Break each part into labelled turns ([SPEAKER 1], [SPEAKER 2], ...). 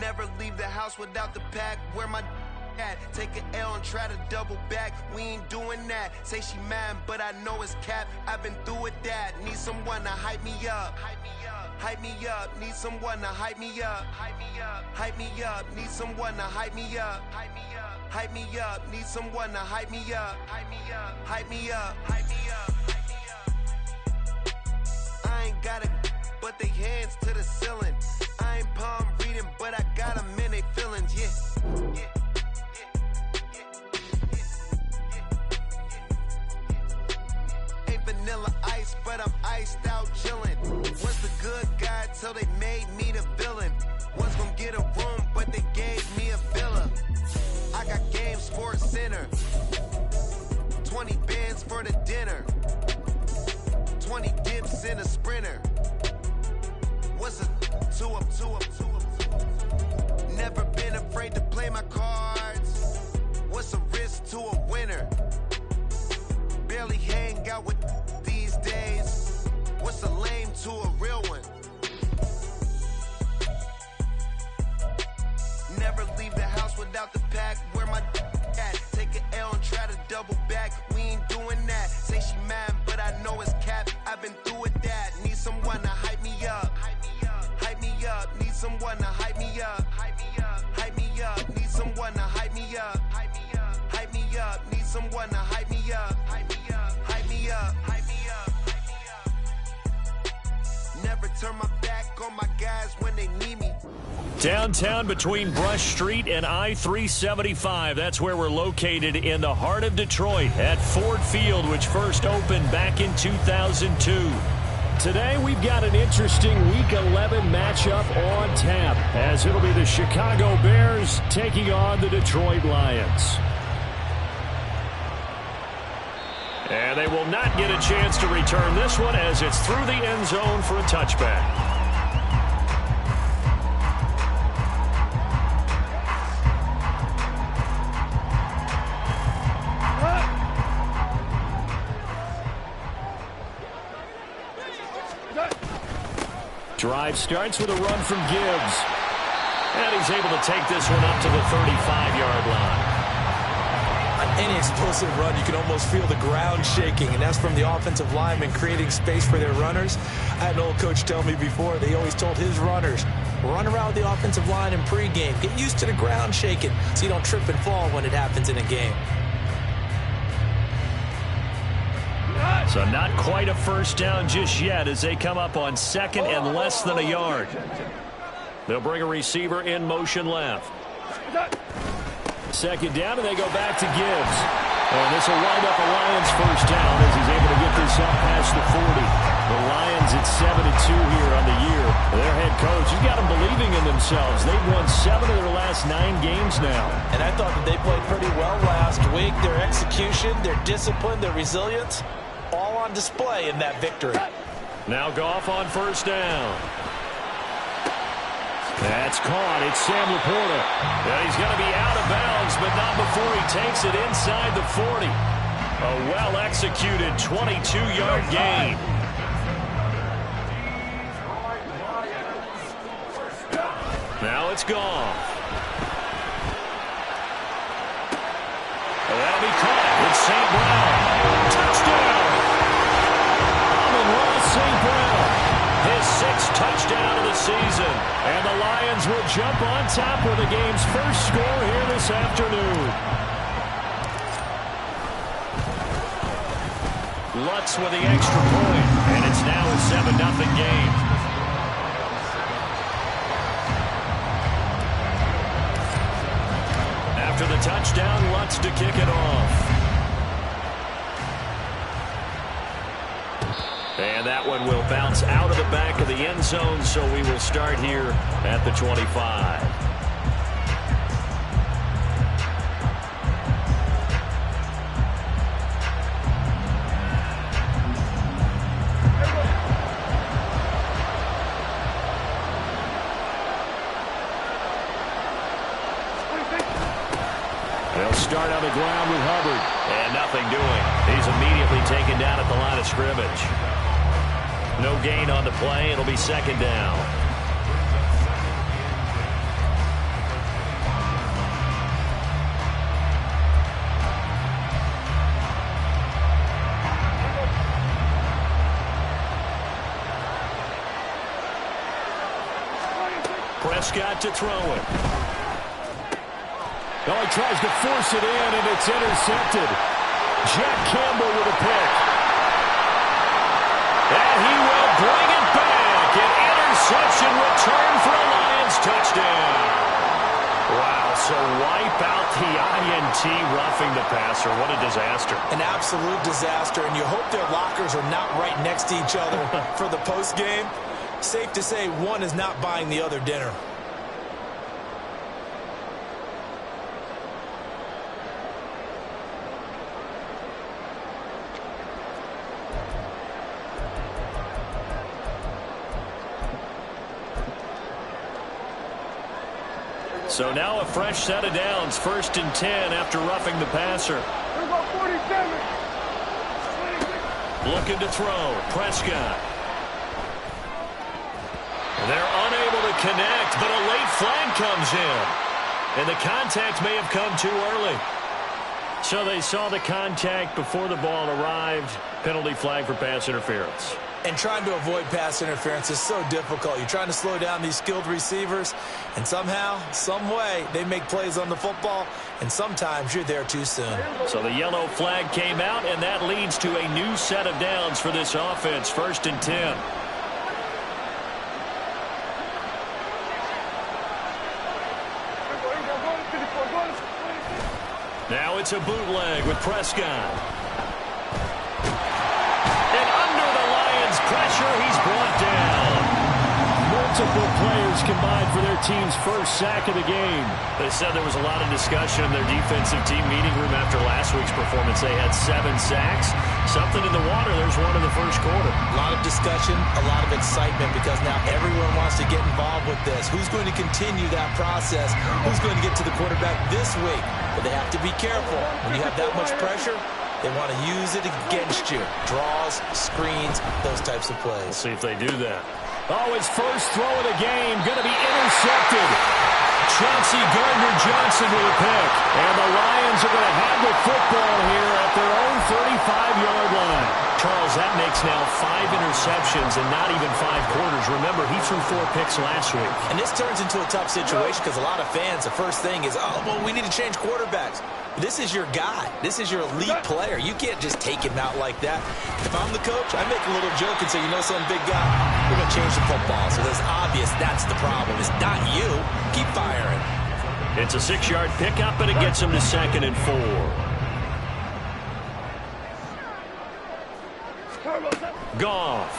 [SPEAKER 1] Never leave the house without the pack. Where my at? Take an L and try to double back. We ain't doing that. Say she mad, but I know it's cap. I've been through with that. Need someone to hype me up. Hype me up. Need someone to hype me up. Hype me up. Hype me up. Need someone to hype me up. Hype me up. Hype me up. Need someone to hype me up. Hype me up. Hype me up. Hype me up. I ain't got it, but they hands to the ceiling. I ain't palm reading, but I got them in they feelings. Yeah. Ain't vanilla ice, but I'm iced out chillin'. Was the good guy till they made me the villain. Was gonna get a room, but they gave me a villa. I got game, Sports Center. 20 bands for the dinner. 20 dips in a sprinter. What's a 2 up, 2 up, 2 up? Never been afraid to play my cards. What's a risk to a winner? Barely hang out with these days. What's a lame to a real one? Never leave the house without the pack. Where my at? Take an L and try to double back. We ain't doing that. Say she mad, but I know it's cap. I've been through with that. Need someone to hype me up. Hype me up. Need someone to hype me up. Hype me up. Hype me up. Need someone to hype me up. Hype me up. Hype me up. Need someone to hype me up. Hype me up. Hype me up. Hype me up. Never turn my back on my guys when they need me.
[SPEAKER 2] Downtown between Brush Street and I-375. That's where we're located in the heart of Detroit at Ford Field, which first opened back in 2002. Today we've got an interesting Week 11 matchup on tap, as it'll be the Chicago Bears taking on the Detroit Lions. And they will not get a chance to return this one, as it's through the end zone for a touchback. Drive starts with a run from Gibbs. And he's able to take this one up to the 35-yard line.
[SPEAKER 3] On any explosive run, you can almost feel the ground shaking, and that's from the offensive linemen creating space for their runners. I had an old coach tell me before, they always told his runners, run around the offensive line in pregame. Get used to the ground shaking so you don't trip and fall when it happens in a game.
[SPEAKER 2] So not quite a first down just yet as they come up on second and less than a yard. They'll bring a receiver in motion left. Second down, and they go back to Gibbs. And this will wind up a Lions first down as he's able to get this up past the 40. The Lions at 7-2 here on the year. Their head coach, he's got them believing in themselves. They've won 7 of their last 9 games now.
[SPEAKER 3] And I thought that they played pretty well last week. Their execution, their discipline, their resilience, all on display in that victory.
[SPEAKER 2] Now Goff on first down. That's caught. It's Sam Laporta. And he's going to be out of bounds, but not before he takes it inside the 40. A well-executed 22-yard gain. Now it's Goff. That'll be caught. It's St. Brown. Touchdown! Amon-Ra St. Brown. His 6th touchdown of the season. And the Lions will jump on top with the game's first score here this afternoon. Lutz with the extra point. And it's now a 7-0 game. After the touchdown, Lutz to kick it off. And that one will bounce out of the back of the end zone, so we will start here at the 25. They'll start on the ground with Hubbard. And nothing doing. He's immediately taken down at the line of scrimmage. No gain on the play. It'll be second down. Prescott to throw it.
[SPEAKER 4] Oh, he tries to force it in, and it's intercepted. Jack Campbell with a pick.
[SPEAKER 2] And he will bring it back. An interception return for a Lions touchdown. Wow, so wipe out the INT roughing the passer. What a disaster.
[SPEAKER 3] An absolute disaster, and you hope their lockers are not right next to each other for the postgame. Safe to say one is not buying the other dinner.
[SPEAKER 2] So now a fresh set of downs, 1st and 10 after roughing the passer. Looking to throw, Prescott. They're unable to connect, but a late flag comes in. And the contact may have come too early. So they saw the contact before the ball arrived. Penalty flag for pass interference.
[SPEAKER 3] And trying to avoid pass interference is so difficult. You're trying to slow down these skilled receivers, and somehow, some way, they make plays on the football, and sometimes you're there too soon.
[SPEAKER 2] So the yellow flag came out, and that leads to a new set of downs for this offense, 1st and 10. Now it's a bootleg with Prescott. Pressure, he's brought down.
[SPEAKER 4] Multiple players combined for their team's first sack of the game.
[SPEAKER 2] They said there was a lot of discussion in their defensive team meeting room after last week's performance. They had 7 sacks. Something in the water. There's one in the first quarter.
[SPEAKER 3] A lot of discussion, a lot of excitement, because now everyone wants to get involved with this. Who's going to continue that process? Who's going to get to the quarterback this week? But they have to be careful. When you have that much pressure, they want to use it against you. Draws, screens, those types of plays.
[SPEAKER 2] We'll see if they do that.
[SPEAKER 4] Oh, his first throw of the game going to be intercepted. Chauncey Gardner-Johnson with a pick. And the Lions are going to have the football here at their own 35-yard line.
[SPEAKER 2] Charles, that makes now 5 interceptions and not even 5 quarters. Remember, he threw 4 picks last week.
[SPEAKER 3] And this turns into a tough situation because a lot of fans, the first thing is, oh, well, we need to change quarterbacks. This is your guy. This is your elite player. You can't just take him out like that. If I'm the coach, I make a little joke and say, you know something, big guy? We're going to change the football. So it's obvious that's the problem. It's not you. Keep firing.
[SPEAKER 2] It's a 6-yard pickup, and it gets him to 2nd and 4. Goff.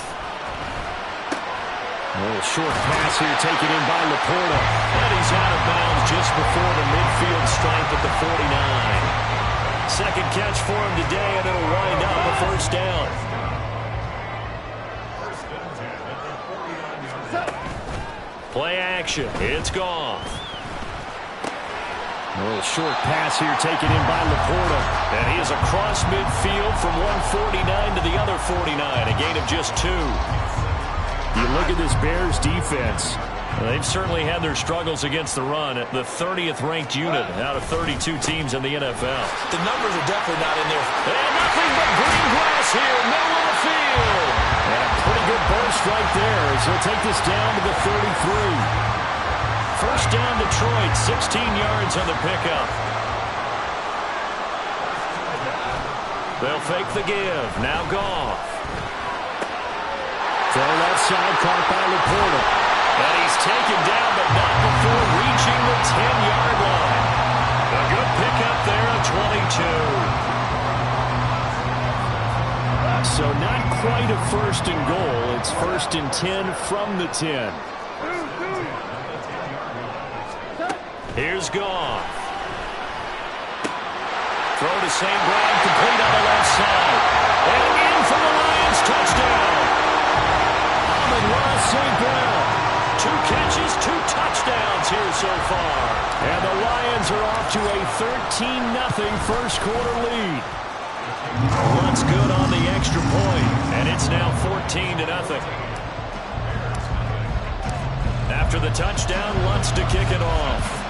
[SPEAKER 4] A little short pass here taken in by Laporta.
[SPEAKER 2] And he's out of bounds just before the midfield stripe at the 49. Second catch for him today, and it'll wind up a first down. Play action. It's Goff.
[SPEAKER 4] A little short pass here taken in by Laporta.
[SPEAKER 2] And he is across midfield from 149 to the other 49. A gain of just 2.
[SPEAKER 4] You look at this Bears defense.
[SPEAKER 2] They've certainly had their struggles against the run. The 30th ranked unit out of 32 teams in the NFL.
[SPEAKER 3] The numbers are definitely not in there.
[SPEAKER 2] And nothing but green grass here, middle of the field.
[SPEAKER 4] And a pretty good burst right there as he'll take this down to the 33.
[SPEAKER 2] First down Detroit, 16 yards on the pickup. They'll fake the give. Now Goff.
[SPEAKER 4] Throw left side, caught by Laporta.
[SPEAKER 2] And he's taken down, but not before reaching the 10-yard line. A good pickup there at 22.
[SPEAKER 4] So not quite a 1st and goal. It's 1st and 10 from the 10.
[SPEAKER 2] Here's Goff. Throw to St. Brown, complete on the left side. And in for the Lions, touchdown.
[SPEAKER 4] Ross St. Brown.
[SPEAKER 2] 2 catches, 2 touchdowns here so far.
[SPEAKER 4] And the Lions are off to a 13-0 first quarter lead.
[SPEAKER 2] Lutz good on the extra point, and it's now 14-0. After the touchdown, Lutz to kick it off.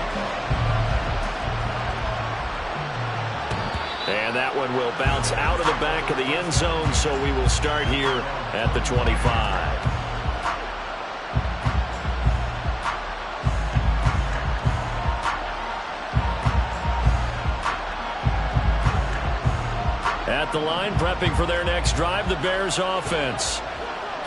[SPEAKER 2] And that one will bounce out of the back of the end zone, so we will start here at the 25. At the line, prepping for their next drive, the Bears offense.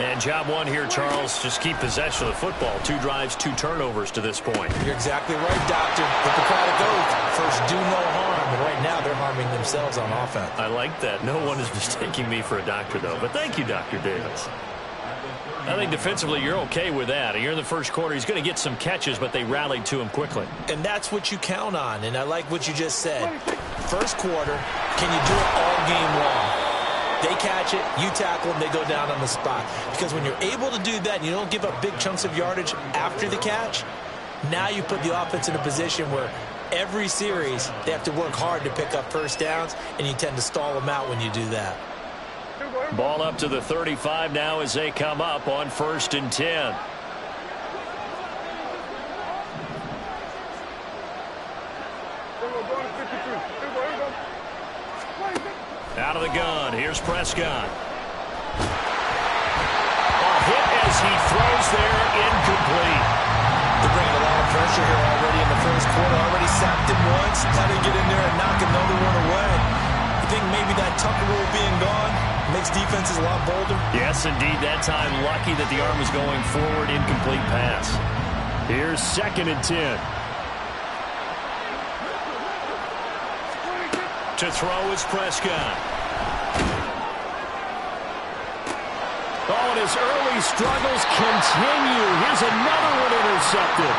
[SPEAKER 2] And job one here, Charles, just keep possession of the football. 2 drives, 2 turnovers to this point.
[SPEAKER 3] You're exactly right, Doctor. Hippocratic oath. First, do no harm. And right now, they're harming themselves on offense.
[SPEAKER 2] I like that. No one is mistaking me for a doctor, though. But thank you, Dr. Davis. I think defensively you're okay with that. You're in the first quarter. He's going to get some catches, but they rallied to him quickly.
[SPEAKER 3] And that's what you count on. And I like what you just said. First quarter, can you do it all game long? They catch it, you tackle them, they go down on the spot. Because when you're able to do that and you don't give up big chunks of yardage after the catch, now you put the offense in a position where every series they have to work hard to pick up first downs, and you tend to stall them out when you do that.
[SPEAKER 2] Ball up to the 35 now as they come up on 1st and 10. Out of the gun, here's Prescott. A hit as he throws there, incomplete.
[SPEAKER 3] They're bringing a lot of pressure here already in the first quarter. Already sacked him once. How to get in there and knock another one away. You think maybe that Tucker rule being gone makes defenses a lot bolder?
[SPEAKER 2] Yes, indeed. That time, lucky that the arm was going forward. Incomplete pass. Here's 2nd and 10. To throw is Prescott. Oh, and his early struggles continue. Here's another one intercepted.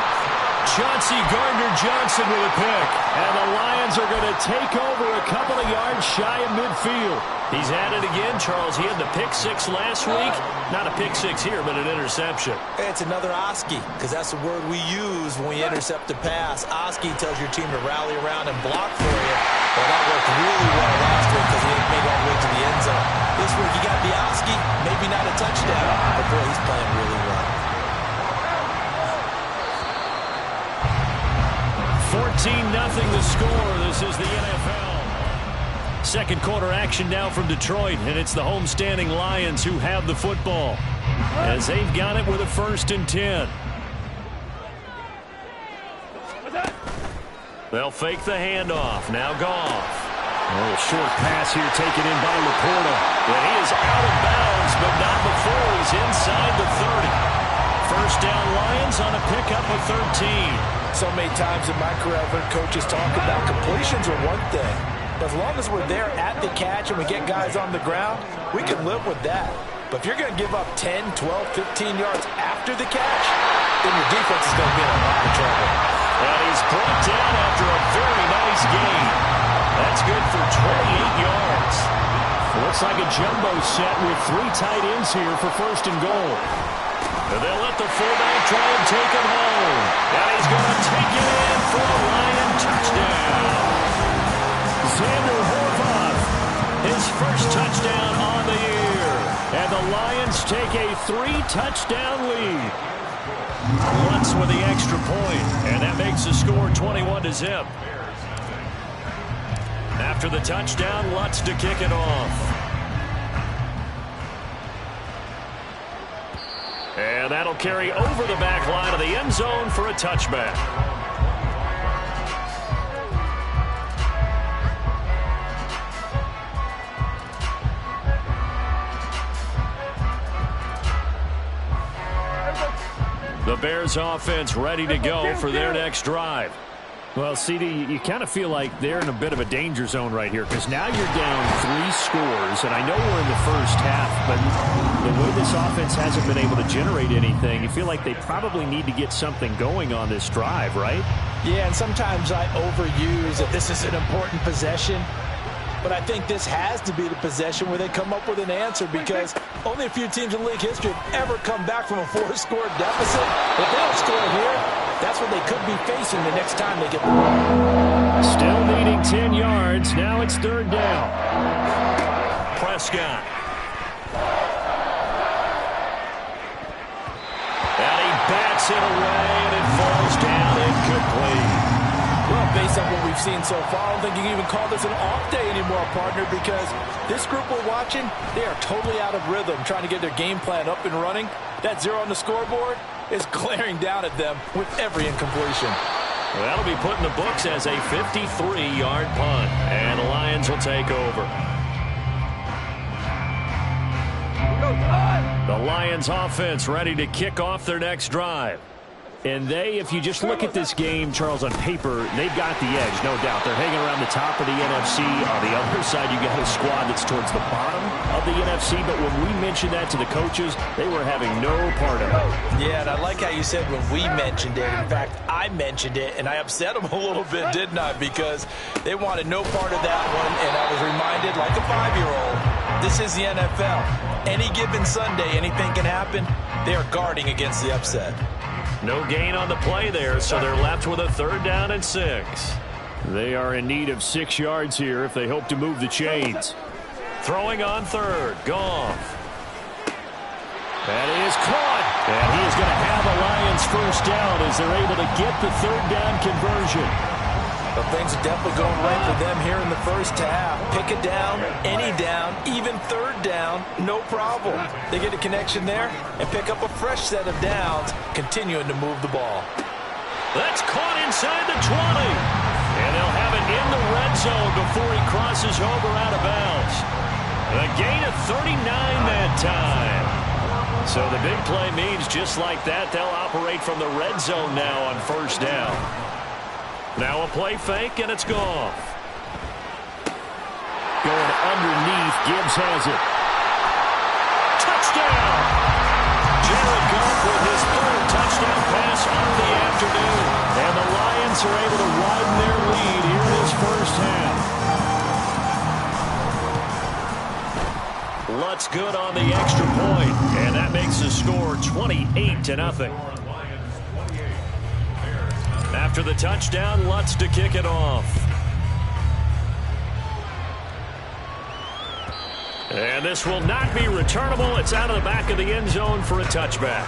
[SPEAKER 2] Chauncey Gardner-Johnson with a pick. And the Lions are going to take over a couple of yards shy of midfield. He's at it again, Charles. He had the pick 6 last week. Not a pick 6 here, but an interception.
[SPEAKER 3] It's another Oski, because that's the word we use when we intercept a pass. Oski tells your team to rally around and block for you. Well, that worked really well last week because he didn't make all the way to the end zone. This week he got the Oski, maybe not a touchdown, but boy, he's playing really well.
[SPEAKER 2] 14-0 the score. This is the NFL. Second quarter action now from Detroit, and it's the homestanding Lions who have the football as they've got it with a 1st and 10. They'll fake the handoff. Now Goff. A little short pass here taken in by Laporta. And he is out of bounds, but not before he's inside the 30. First down Lions on a pickup of 13.
[SPEAKER 3] So many times in my career I've heard coaches talk about completions are one thing. But as long as we're there at the catch and we get guys on the ground, we can live with that. But if you're going to give up 10, 12, 15 yards after the catch, then your defense is going to be in a lot of trouble.
[SPEAKER 2] And he's brought down after a very nice gain. That's good for 28 yards. Looks like a jumbo set with 3 tight ends here for 1st and goal. And they'll let the fullback try and take him home. And he's going to take it in for the Lion touchdown. Xander Horvath, his first touchdown on the year. And the Lions take a 3-touchdown lead. Lutz with the extra point, and that makes the score 21-0. After the touchdown, Lutz to kick it off. And that'll carry over the back line of the end zone for a touchback. The Bears offense ready to go for their next drive. Well, CD, you kind of feel like they're in a bit of a danger zone right here because now you're down 3 scores, and I know we're in the first half, but the way this offense hasn't been able to generate anything, you feel like they probably need to get something going on this drive, right?
[SPEAKER 3] Yeah, and sometimes I overuse that this is an important possession, but I think this has to be the possession where they come up with an answer because only a few teams in league history have ever come back from a 4-score deficit. If they don't score here, that's what they could be facing the next time they get the ball.
[SPEAKER 2] Still needing 10 yards. Now it's 3rd down. Prescott. And he bats it away, and it falls down incomplete.
[SPEAKER 3] Well, based on what we've seen so far, I don't think you can even call this an off day anymore, partner, because this group we're watching, they are totally out of rhythm, trying to get their game plan up and running. That 0 on the scoreboard is glaring down at them with every incompletion.
[SPEAKER 2] Well, that'll be put in the books as a 53-yard punt, and the Lions will take over. The Lions offense ready to kick off their next drive. And if you just look at this game, Charles, on paper, they've got the edge, no doubt. They're hanging around the top of the NFC. On the other side, you got a squad that's towards the bottom of the NFC. But when we mentioned that to the coaches, they were having no part of it.
[SPEAKER 3] Yeah, and I like how you said when we mentioned it. In fact, I mentioned it, and I upset them a little bit, didn't I? Because they wanted no part of that one, and I was reminded, like a 5-year-old, this is the NFL. Any given Sunday, anything can happen. They are guarding against the upset.
[SPEAKER 2] No gain on the play there, so they're left with a 3rd down and 6. They are in need of 6 yards here if they hope to move the chains. Throwing on 3rd, Goff. That is caught. And he is going to have a Lions 1st down as they're able to get the 3rd down conversion.
[SPEAKER 3] But things are definitely going right for them here in the first half. Pick a down, any down, even 3rd down, no problem. They get a connection there and pick up a fresh set of downs, continuing to move the ball.
[SPEAKER 2] That's caught inside the 20. And they'll have it in the red zone before he crosses over out of bounds. A gain of 39 that time. So the big play means just like that, they'll operate from the red zone now on 1st down. Now a play fake, and it's Goff. Going underneath, Gibbs has it. Touchdown! Jared Goff with his 3rd touchdown pass of the afternoon. And the Lions are able to widen their lead here in this first half. Lutz good on the extra point, and that makes the score 28-0. After the touchdown, Lutz to kick it off. And this will not be returnable. It's out of the back of the end zone for a touchback.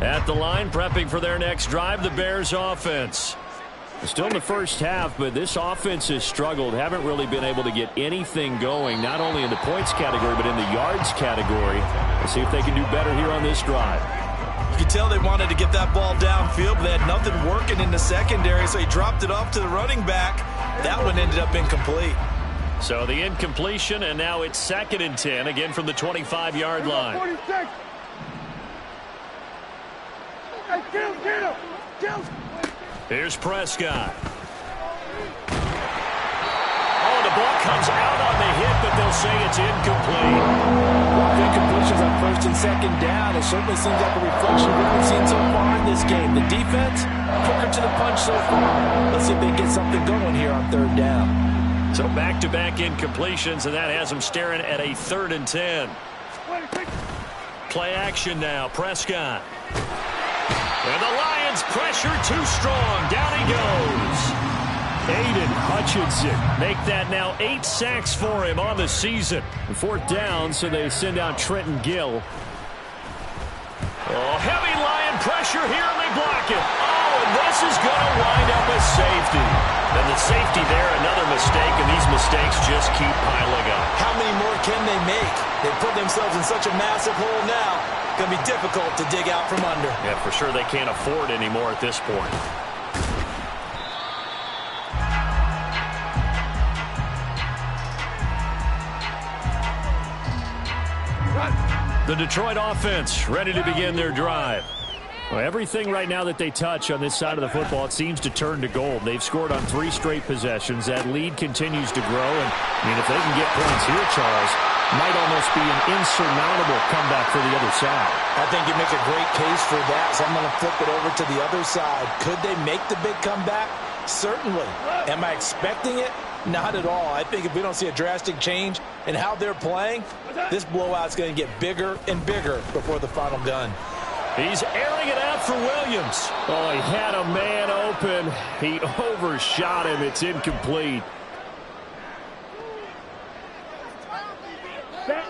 [SPEAKER 2] At the line, prepping for their next drive, the Bears offense. Still in the first half, but this offense has struggled. Haven't really been able to get anything going, not only in the points category, but in the yards category. Let's see if they can do better here on this drive.
[SPEAKER 3] You can tell they wanted to get that ball downfield, but they had nothing working in the secondary, so he dropped it off to the running back. That one ended up incomplete.
[SPEAKER 2] So the incompletion, and now it's 2nd and 10, again from the 25-yard line.
[SPEAKER 5] 46.
[SPEAKER 2] Here's Prescott. Oh, the ball comes out on the hit, but they'll say it's incomplete.
[SPEAKER 3] Incompletions on 1st and 2nd down. It certainly seems like a reflection of what we've seen so far in this game. The defense, quicker to the punch so far. Let's see if they can get something going here on 3rd down.
[SPEAKER 2] So back-to-back incompletions, and that has them staring at a 3rd and 10. Play action now, Prescott. And the Lions pressure too strong. Down he goes. Aiden Hutchinson make that now 8 sacks for him on the season. 4th down, so they send out Trenton Gill. Oh, heavy Lion pressure here, and they block it. Oh, and this is going to wind up a safety. And the safety there, another mistake, and these mistakes just keep piling up.
[SPEAKER 3] How many more can they make? They put themselves in such a massive hole now. Going to be difficult to dig out from under.
[SPEAKER 2] Yeah, for sure they can't afford anymore at this point. The Detroit offense ready to begin their drive. Well, everything right now that they touch on this side of the football, it seems to turn to gold. They've scored on 3 straight possessions. That lead continues to grow. And, I mean, if they can get points here, Charles, might almost be an insurmountable comeback for the other side.
[SPEAKER 3] I think you make a great case for that, so I'm going to flip it over to the other side. Could they make the big comeback? Certainly. Am I expecting it? Not at all. I think if we don't see a drastic change in how they're playing, this blowout's going to get bigger and bigger before the final gun.
[SPEAKER 2] He's airing it out for Williams. Oh, he had a man open. He overshot him. It's incomplete.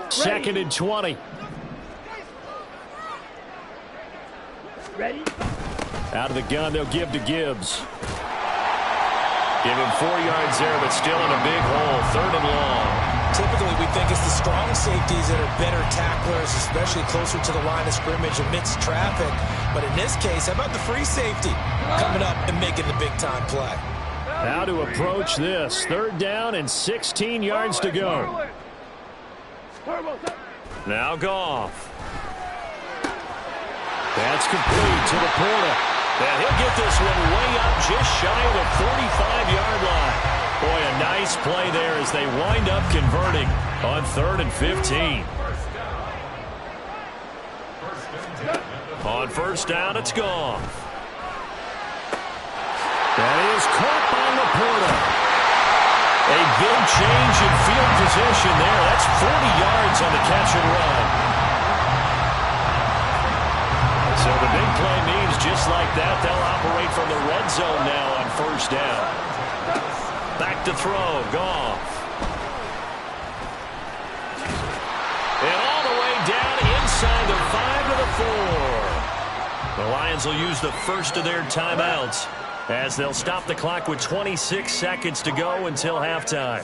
[SPEAKER 2] 2nd and 20.
[SPEAKER 5] Ready?
[SPEAKER 2] Out of the gun, they'll give to Gibbs. Give him 4 yards there, but still in a big hole. 3rd and long.
[SPEAKER 3] Typically, we think it's the strong safeties that are better tacklers, especially closer to the line of scrimmage amidst traffic. But in this case, how about the free safety coming up and making the big-time play?
[SPEAKER 2] How to approach this. 3rd down and 16 yards to go. Now Goff. That's complete to Laporta. And he'll get this one way up just shy of the 45-yard line. Boy, a nice play there as they wind up converting on 3rd and 15. On 1st down, it's Goff. That is caught by Laporta. A big change in field position there. That's 40 yards on the catch and run. So the big play means just like that, they'll operate from the red zone now on 1st down. Back to throw, Goff. And all the way down inside the 5 to the 4. The Lions will use the first of their timeouts as they'll stop the clock with 26 seconds to go until halftime.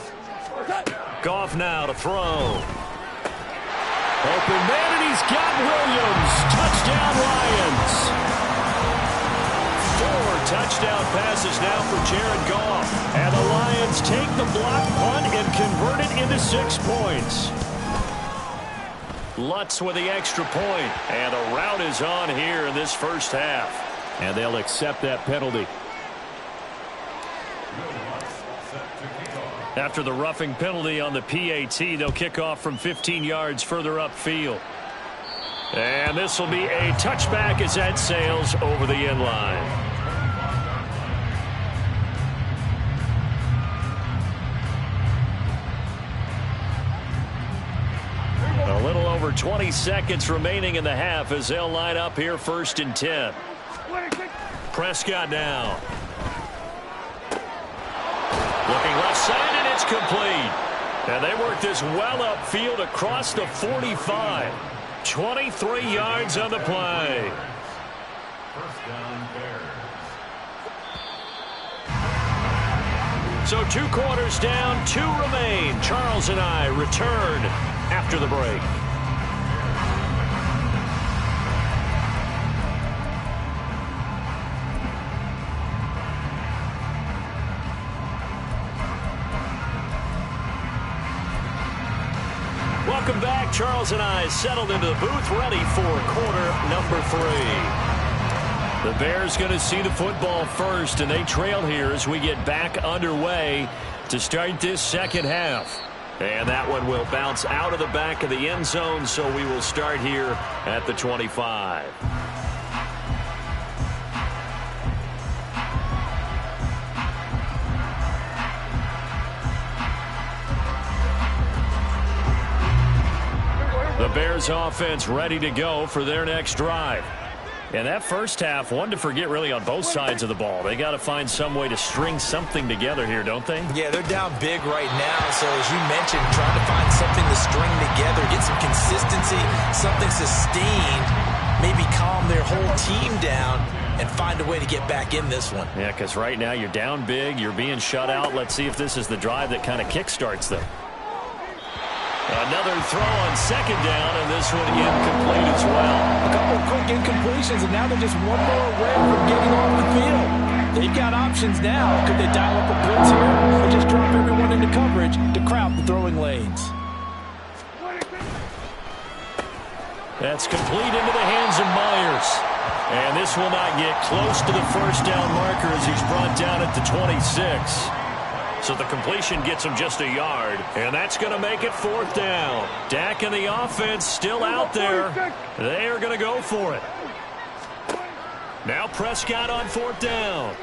[SPEAKER 2] Goff now to throw. Open man, and he's got Williams. Touchdown, Lions. 4 touchdown passes now for Jared Goff. And the Lions take the block punt and convert it into 6 points. Lutz with the extra point. And a rout is on here in this first half. And they'll accept that penalty. After the roughing penalty on the PAT, they'll kick off from 15 yards further upfield. And this will be a touchback as that sails over the end line. A little over 20 seconds remaining in the half as they'll line up here 1st and 10. Prescott now. Looking left side, and it's complete. And they work this well upfield across the 45. 23 yards on the play. So 2 quarters down, 2 remain. Charles and I return after the break. Welcome back. Charles and I settled into the booth, ready for quarter number 3. The Bears going to see the football first, and they trail here as we get back underway to start this second half. And that one will bounce out of the back of the end zone, so we will start here at the 25. The Bears offense ready to go for their next drive. And that first half, one to forget really on both sides of the ball. They got to find some way to string something together here, don't they?
[SPEAKER 3] Yeah, they're down big right now. So as you mentioned, trying to find something to string together, get some consistency, something sustained, maybe calm their whole team down and find a way to get back in this one.
[SPEAKER 2] Yeah, because right now you're down big, you're being shut out. Let's see if this is the drive that kind of kickstarts them. Another throw on 2nd down, and this one incomplete as well.
[SPEAKER 3] A couple of quick incompletions, and now they're just one more away from getting off the field. They've got options now. Could they dial up a blitz here or just drop everyone into coverage to crowd the throwing lanes?
[SPEAKER 2] That's complete into the hands of Myers. And this will not get close to the 1st down marker as he's brought down at the 26. So the completion gets him just a yard, and that's going to make it 4th down. Dak and the offense still out there. They are going to go for it. Now Prescott on 4th down.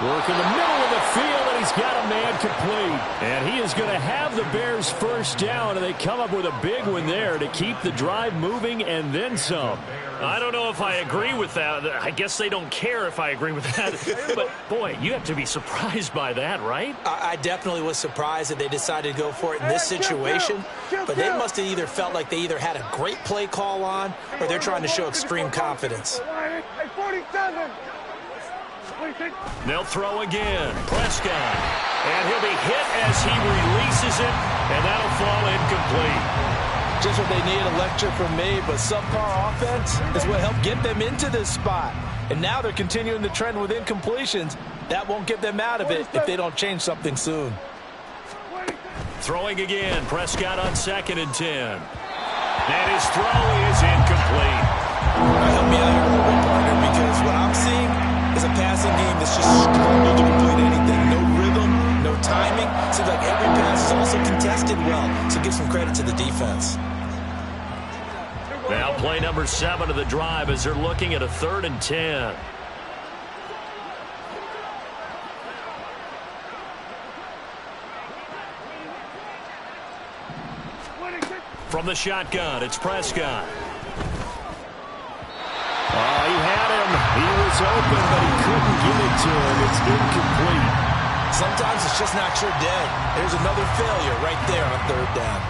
[SPEAKER 2] Work in the middle of the field, and he's got a man complete. And he is going to have the Bears 1st down, and they come up with a big one there to keep the drive moving and then some. I don't know if I agree with that. I guess they don't care if I agree with that. But, boy, you have to be surprised by that, right?
[SPEAKER 3] I definitely was surprised that they decided to go for it in this situation. But they must have either felt like they either had a great play call on or they're trying to show extreme confidence.
[SPEAKER 2] They'll throw again. Prescott. And he'll be hit as he releases it, and that'll fall incomplete.
[SPEAKER 3] Just what they need, a lecture from me, but subpar offense is what helped get them into this spot. And now they're continuing the trend with incompletions. That won't get them out of it if they don't change something soon.
[SPEAKER 2] Throwing again, Prescott on 2nd and 10. And his throw is incomplete.
[SPEAKER 3] Help me out here a little bit, partner, because what I'm seeing is a passing game that's just struggled to complete anything. No rhythm, no timing. Seems like every pass is also contested well, so give some credit to the defense.
[SPEAKER 2] Now play number 7 of the drive as they're looking at a 3rd and 10. From the shotgun, it's Prescott.
[SPEAKER 4] He had him. He was open, but he couldn't get it to him. It's incomplete.
[SPEAKER 3] Sometimes it's just not your day. There's another failure right there on 3rd down.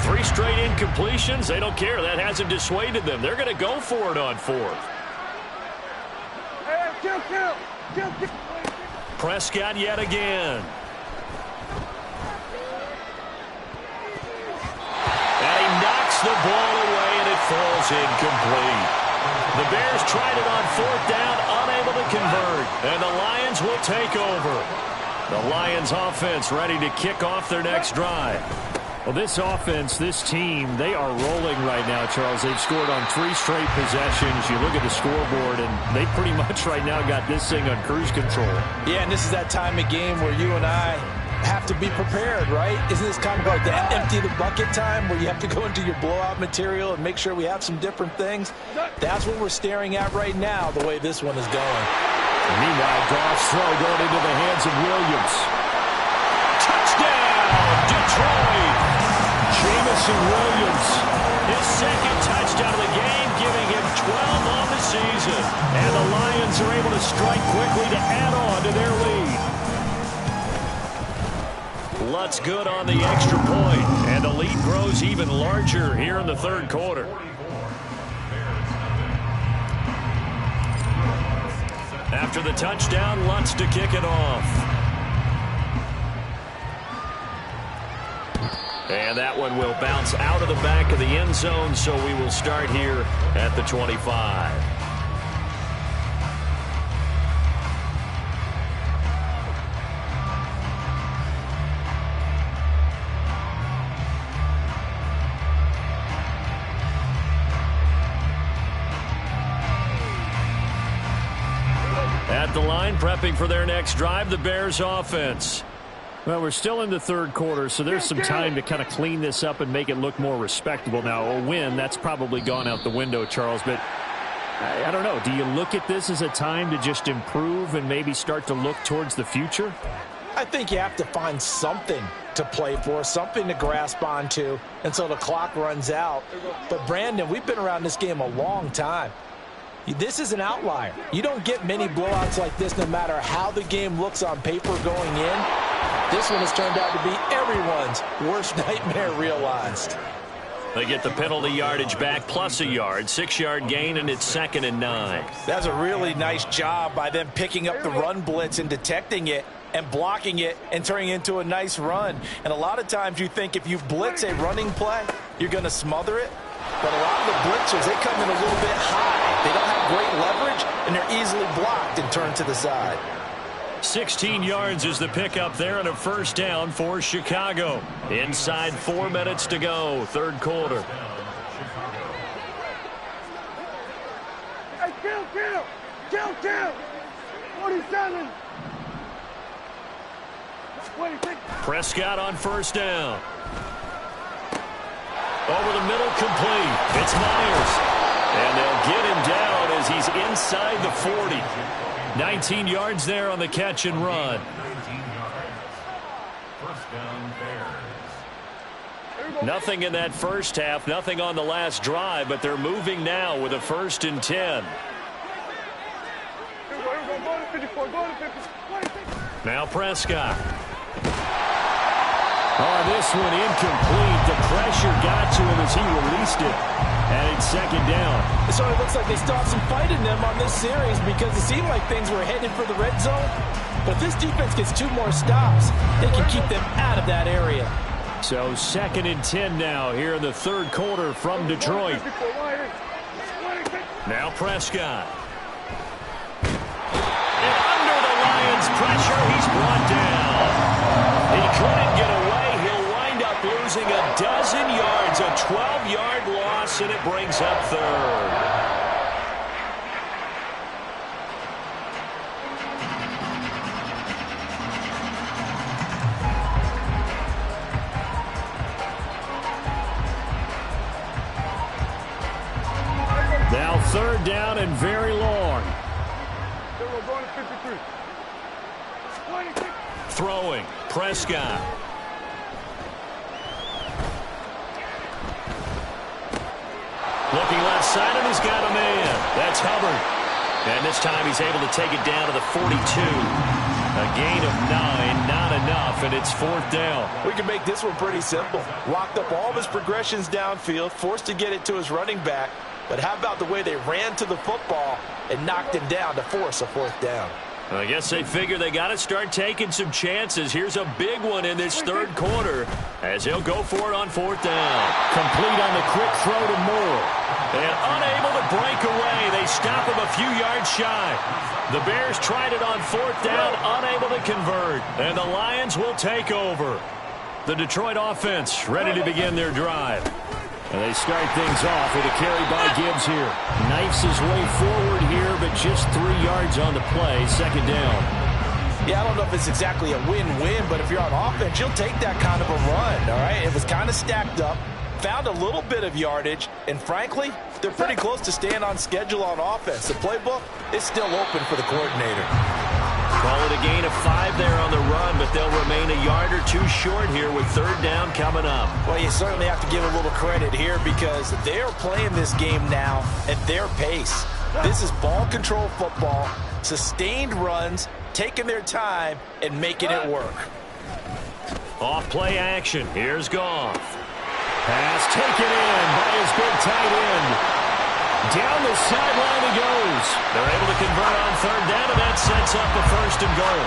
[SPEAKER 2] 3 straight incompletions. They don't care. That hasn't dissuaded them. They're going to go for it on 4th. Prescott yet again. And he knocks the ball away, and it falls incomplete. The Bears tried it on 4th down, unable to convert. And the Lions will take over. The Lions offense ready to kick off their next drive.
[SPEAKER 4] Well, this offense, this team, they are rolling right now, Charles. They've scored on 3 straight possessions. You look at the scoreboard, and they pretty much right now got this thing on cruise control.
[SPEAKER 3] Yeah, and this is that time of game where you and I have to be prepared, right? Isn't this kind of like the empty the bucket time where you have to go into your blowout material and make sure we have some different things? That's what we're staring at right now, the way this one is going.
[SPEAKER 4] And meanwhile, Goff's throw going into the hands of Williams.
[SPEAKER 2] Touchdown, Detroit!
[SPEAKER 4] Jameson Williams.
[SPEAKER 2] His 2nd touchdown of the game, giving him 12 on the season. And the Lions are able to strike quickly to add on to their lead. Lutz good on the extra point, and the lead grows even larger here in the 3rd quarter. After the touchdown, Lutz to kick it off. And that one will bounce out of the back of the end zone, so we will start here at the 25. At the line, prepping for their next drive, the Bears offense.
[SPEAKER 4] Well, we're still in the 3rd quarter, so there's some time to kind of clean this up and make it look more respectable. Now, a win, that's probably gone out the window, Charles, but I don't know. Do you look at this as a time to just improve and maybe start to look towards the future?
[SPEAKER 3] I think you have to find something to play for, something to grasp onto until the clock runs out. But, Brandon, we've been around this game a long time. This is an outlier. You don't get many blowouts like this no matter how the game looks on paper going in. This one has turned out to be everyone's worst nightmare realized.
[SPEAKER 2] They get the penalty yardage back plus a yard, 6-yard gain, and it's 2nd and 9.
[SPEAKER 3] That's a really nice job by them picking up the run blitz and detecting it and blocking it and turning it into a nice run. And a lot of times you think if you blitz a running play, you're going to smother it. But a lot of the blitzers, they come in a little bit high. They don't have great leverage, and they're easily blocked and turned to the side.
[SPEAKER 2] 16 yards is the pickup there, and a 1st down for Chicago. Inside 4 minutes to go, 3rd quarter.
[SPEAKER 5] Hey, kill! 47!
[SPEAKER 2] Prescott on 1st down. Over the middle, complete. It's Myers. And they'll get him down as he's inside the 40. 19 yards there on the catch and run. Nothing in that first half, nothing on the last drive, but they're moving now with a 1st and 10. Now Prescott. Oh, this one incomplete. The pressure got to him as he released it. And it's second down.
[SPEAKER 3] It sort of looks like they still have some fight in them on this series because it seemed like things were headed for the red zone. But if this defense gets 2 more stops, they can keep them out of that area.
[SPEAKER 2] So 2nd and 10 now here in the third quarter from Detroit. Now Prescott. And under the Lions' pressure, he's brought down. He couldn't get away. He'll wind up losing a dozen yards, a 12-yard loss, and it brings up third. Now 3rd down and very long. Throwing, Prescott. Looking left side, and he's got a man. That's Hubbard. And this time he's able to take it down to the 42. A gain of 9, not enough, and it's 4th down.
[SPEAKER 3] We can make this one pretty simple. Locked up all of his progressions downfield, forced to get it to his running back. But how about the way they ran to the football and knocked him down to force a 4th down?
[SPEAKER 2] I guess they figure they got to start taking some chances. Here's a big one in this third quarter as he'll go for it on 4th down. Complete on the quick throw to Moore. And unable to break away. They stop him a few yards shy. The Bears tried it on 4th down, unable to convert. And the Lions will take over. The Detroit offense ready to begin their drive. And they start things off with a carry by Gibbs here. Knifes his way forward here, but just 3 yards on the play. 2nd down.
[SPEAKER 3] Yeah, I don't know if it's exactly a win-win, but if you're on offense, you'll take that kind of a run, all right? It was kind of stacked up, found a little bit of yardage, and frankly, they're pretty close to staying on schedule on offense. The playbook is still open for the coordinator.
[SPEAKER 2] Call it a gain of 5 there on the run, but they'll remain a yard or 2 short here with 3rd down coming up.
[SPEAKER 3] Well, you certainly have to give a little credit here because they're playing this game now at their pace. This is ball control football, sustained runs, taking their time, and making it work.
[SPEAKER 2] Off play action. Here's Goff. Pass taken in by his big tight end. Down the sideline he goes. They're able to convert on 3rd down, and that sets up a 1st and goal.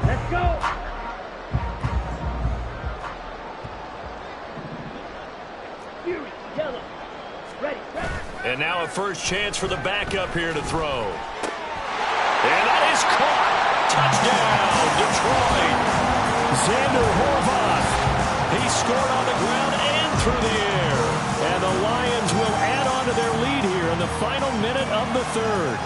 [SPEAKER 5] Let's go. Fury, yellow. Ready.
[SPEAKER 2] And now a first chance for the backup here to throw. And that is caught. Touchdown, Detroit. Xander Horvath. He scored on the ground and through the air. And the Lions will add on to their lead here in the final minute of the 3rd.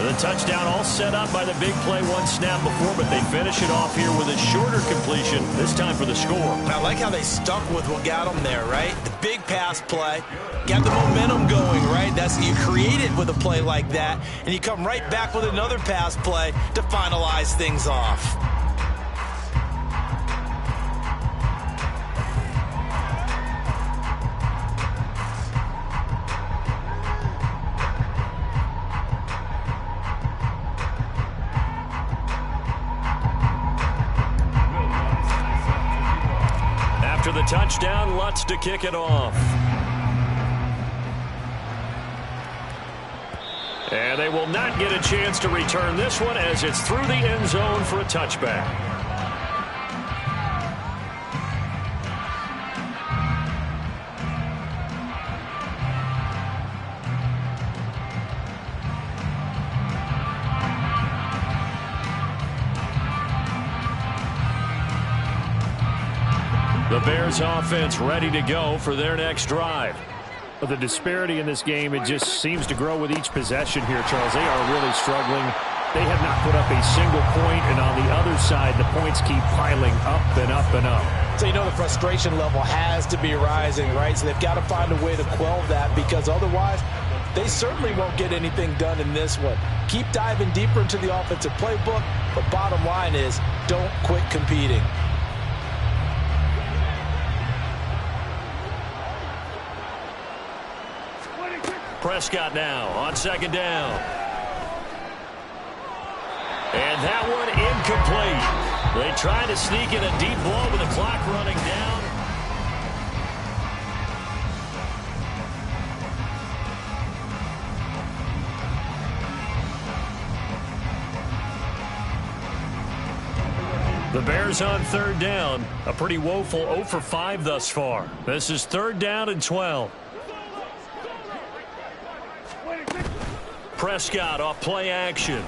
[SPEAKER 2] The touchdown all set up by the big play one snap before, but they finish it off here with a shorter completion, this time for the score.
[SPEAKER 3] I like how they stuck with what got them there, right? The big pass play, got the momentum going, right? That's you create it with a play like that, and you come right back with another pass play to finalize things off.
[SPEAKER 2] After the touchdown, Lutz to kick it off. And they will not get a chance to return this one as it's through the end zone for a touchback. The Bears offense ready to go for their next drive. But the disparity in this game, it just seems to grow with each possession here, Charles. They are really struggling. They have not put up a single point, and on the other side, the points keep piling up and up and up.
[SPEAKER 3] So you know the frustration level has to be rising, right? So they've got to find a way to quell that because otherwise they certainly won't get anything done in this one. Keep diving deeper into the offensive playbook, but bottom line is don't quit competing.
[SPEAKER 2] Prescott now on second down. And that one incomplete. They tried to sneak in a deep ball with the clock running down. The Bears on third down. A pretty woeful 0 for 5 thus far. This is 3rd down and 12. Prescott off play action.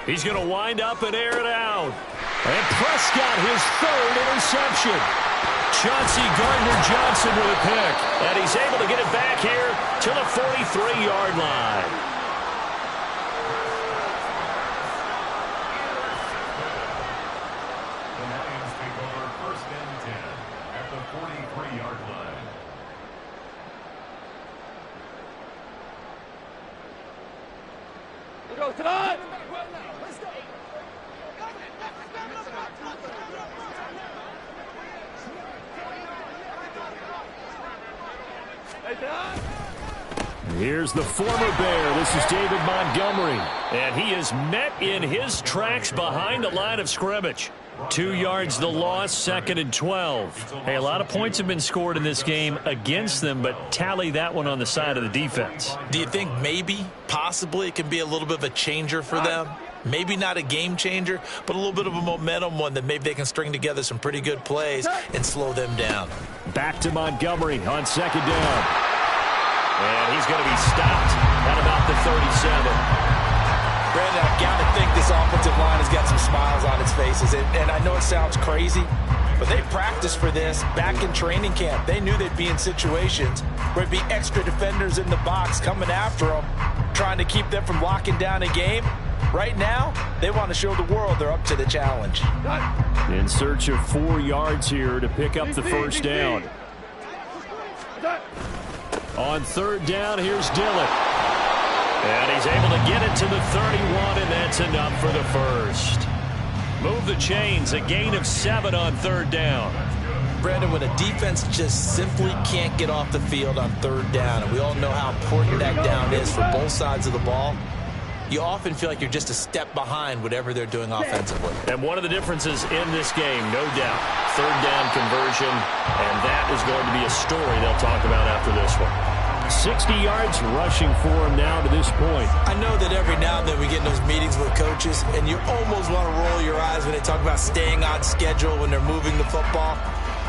[SPEAKER 2] He's going to wind up and air it out. And Prescott, his 3rd interception. Chauncey Gardner-Johnson with a pick. And he's able to get it back here to the 43-yard line. Here's the former Bear. This is David Montgomery. And he is met in his tracks behind the line of scrimmage. 2 yards the loss, 2nd and 12. Hey, a lot of points have been scored in this game against them, but tally that one on the side of the defense.
[SPEAKER 3] Do you think maybe, possibly, it can be a little bit of a changer for them? Maybe not a game changer, but a little bit of a momentum one that maybe they can string together some pretty good plays and slow them down.
[SPEAKER 2] Back to Montgomery on 2nd down. And he's going to be stopped at about the 37.
[SPEAKER 3] Brandon, I've got to think this offensive line has got some smiles on its faces. And I know it sounds crazy, but they practiced for this back in training camp. They knew they'd be in situations where it'd be extra defenders in the box coming after them, trying to keep them from locking down a game. Right now, they want to show the world they're up to the challenge.
[SPEAKER 2] In search of 4 yards here to pick up the first down. On 3rd down, here's Dillon. And he's able to get it to the 31, and that's enough for the first. Move the chains, a gain of 7 on 3rd down.
[SPEAKER 3] Brandon, when a defense just simply can't get off the field on 3rd down, and we all know how important that down is for both sides of the ball, you often feel like you're just a step behind whatever they're doing offensively.
[SPEAKER 2] And one of the differences in this game, no doubt, 3rd down conversion, and that is going to be a story they'll talk about after this one. 60 yards rushing for him now to this point.
[SPEAKER 3] I know that every now and then we get in those meetings with coaches, and you almost want to roll your eyes when they talk about staying on schedule when they're moving the football.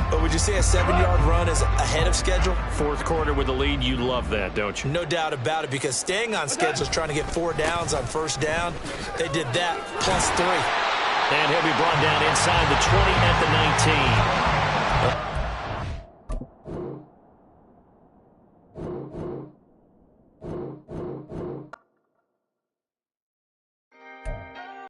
[SPEAKER 3] But would you say a 7-yard run is ahead of schedule?
[SPEAKER 2] 4th quarter with the lead, you love that, don't you?
[SPEAKER 3] No doubt about it, because staying on schedule is trying to get 4 downs on 1st down. They did that, plus 3.
[SPEAKER 2] And he'll be brought down inside the 20 at the 19.